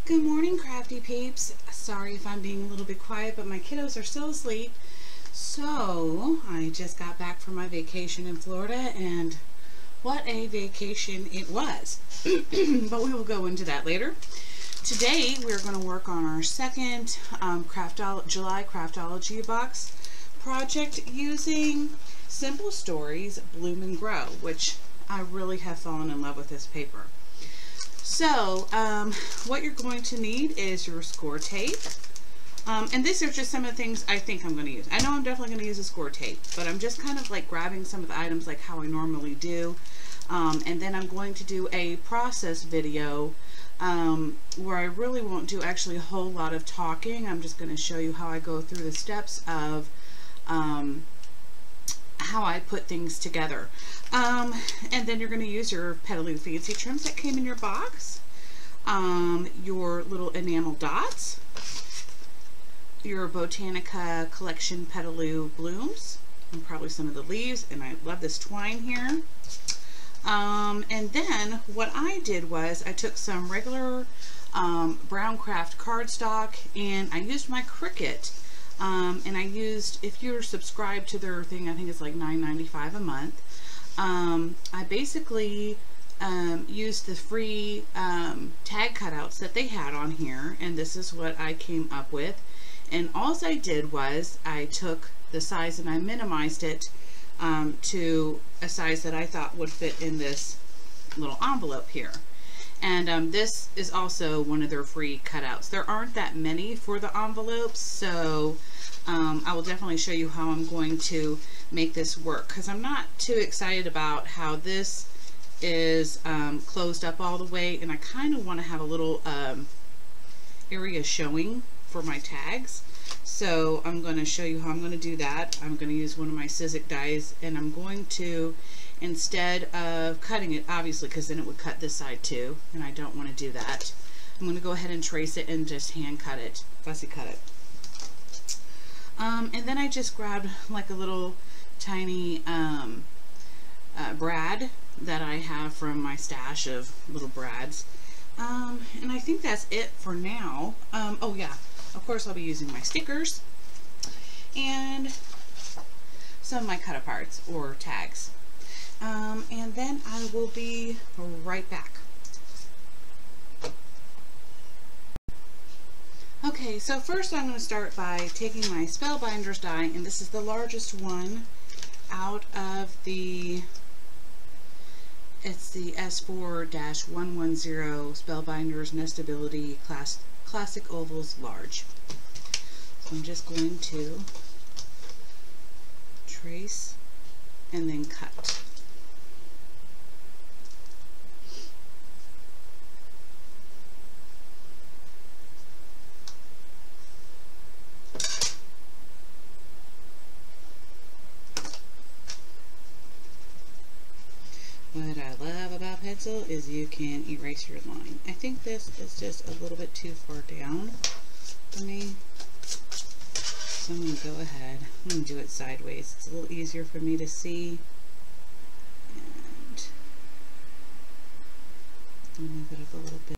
Good morning, crafty peeps. Sorry if I'm being a little bit quiet, but my kiddos are still asleep. So, I just got back from my vacation in Florida, and what a vacation it was. But we will go into that later. Today, we're going to work on our second July Craftology box project using Simple Stories Bloom and Grow, which I really have fallen in love with this paper. So, what you're going to need is your score tape. And these are just some of the things I think I'm going to use. I know I'm definitely going to use a score tape, but I'm just kind of like grabbing some of the items like how I normally do. And then I'm going to do a process video where I really won't do actually a whole lot of talking. I'm just going to show you how I go through the steps of how I put things together. And then you're going to use your Petaloo Fancy trims that came in your box, your little enamel dots, your Botanica Collection Petaloo blooms, and probably some of the leaves, and I love this twine here. And then what I did was I took some regular brown craft cardstock, and I used my Cricut. And I used, if you're subscribed to their thing, I think it's like $9.95 a month. I basically used the free tag cutouts that they had on here, and this is what I came up with. And all I did was I took the size and I minimized it to a size that I thought would fit in this little envelope here. And this is also one of their free cutouts. There aren't that many for the envelopes, so I will definitely show you how I'm going to make this work, because I'm not too excited about how this is closed up all the way, and I kind of want to have a little area showing for my tags. So I'm going to show you how I'm going to do that. I'm going to use one of my Sizzix dies, and I'm going to, instead of cutting it, obviously, because then it would cut this side too, and I don't want to do that, I'm going to go ahead and trace it and just hand cut it, fussy cut it. And then I just grabbed like a little tiny brad that I have from my stash of little brads. And I think that's it for now. Oh yeah, of course I'll be using my stickers and some of my cut aparts or tags. And then I will be right back. Okay, so first I'm going to start by taking my Spellbinders die, and this is the largest one out of the, it's the S4-110 Spellbinders Nestability Classic Ovals Large. So I'm just going to trace and then cut. What I love about pencil is you can erase your line. I think this is just a little bit too far down for me. So I'm going to go ahead. I'm going to do it sideways. It's a little easier for me to see. And move it up a little bit.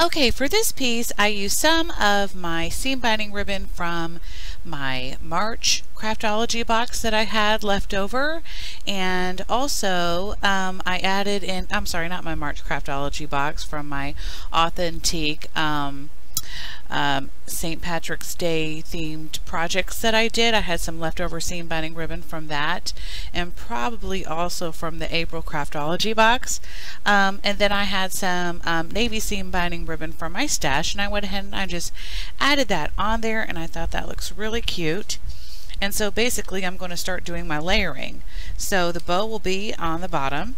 Okay, for this piece I used some of my seam binding ribbon from my March Craftology box that I had left over, and also I added in, I'm sorry, not my March Craftology box, from my Authentique St. Patrick's Day themed projects that I did. I had some leftover seam binding ribbon from that, and probably also from the April Craftology box. And then I had some navy seam binding ribbon from my stash, and I went ahead and I just added that on there, and I thought that looks really cute. And so basically I'm going to start doing my layering. So the bow will be on the bottom,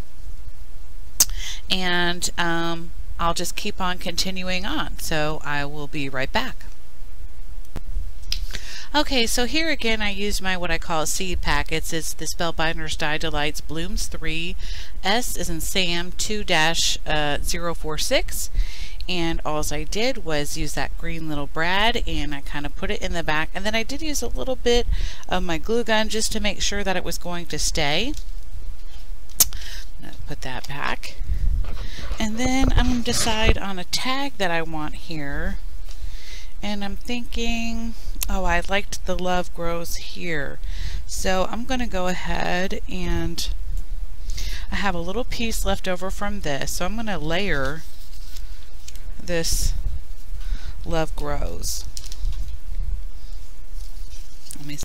and I'll just keep on continuing on. So I will be right back. Okay, so here again I used my what I call seed packets. It's the Spellbinders Die Delights Blooms 3, S as in Sam 2-046. And all I did was use that green little brad, and I kind of put it in the back, and then I did use a little bit of my glue gun just to make sure that it was going to stay. I'm going to put that back, and then I'm going to decide on a tag that I want here, and I'm thinking, oh, I liked the Love Grows here, so I'm going to go ahead, and I have a little piece left over from this, so I'm going to layer this Love Grows. Let me see.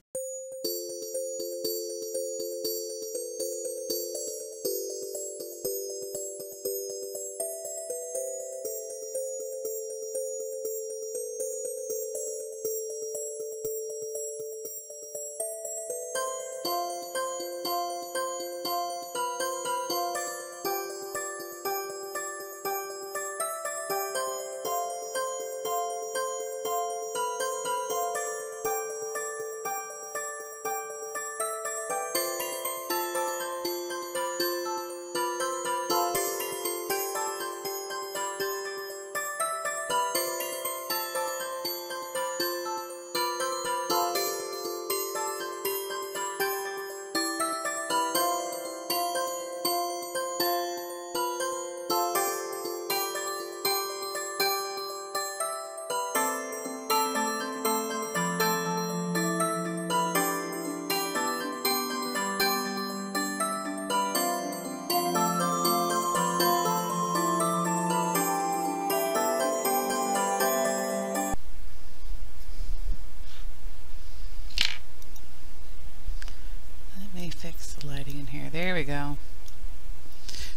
Fix the lighting in here. There we go.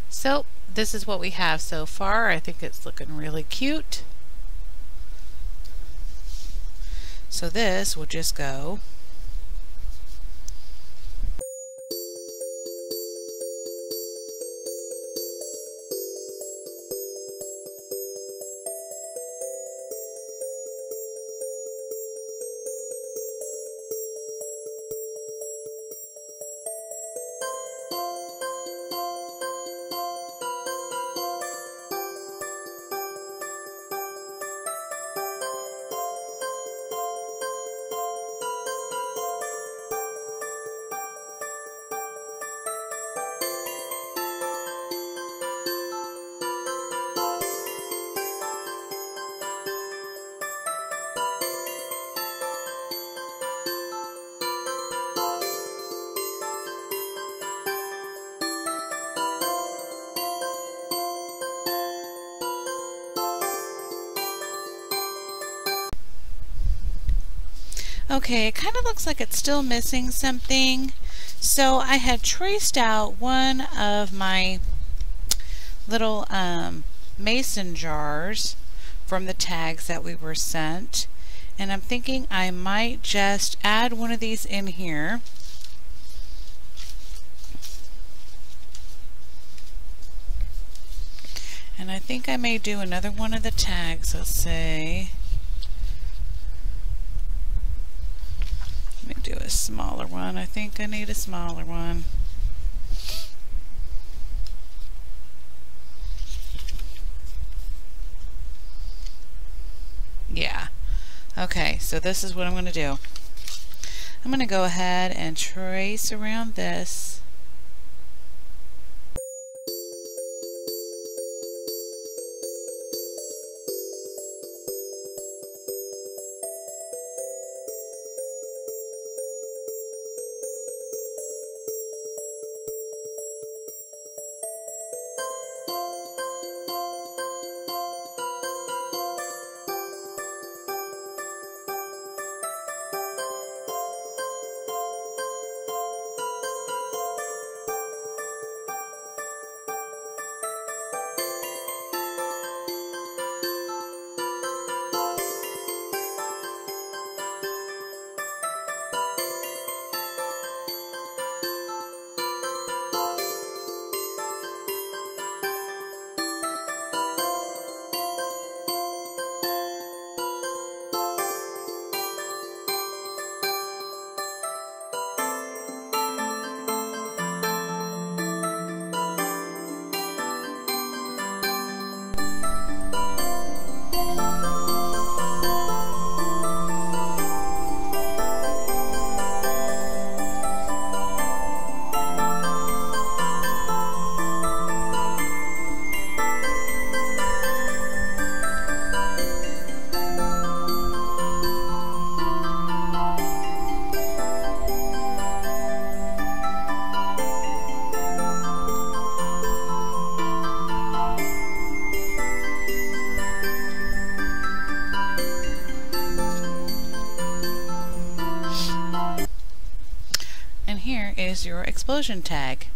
So this is what we have so far. I think it's looking really cute. So this will just go . Okay, it kind of looks like it's still missing something. So I had traced out one of my little mason jars from the tags that we were sent, and I'm thinking I might just add one of these in here. And I think I may do another one of the tags. Let's say, let me do a smaller one. I think I need a smaller one. Yeah. Okay, so this is what I'm going to do. I'm going to go ahead and trace around this. there's your explosion tag.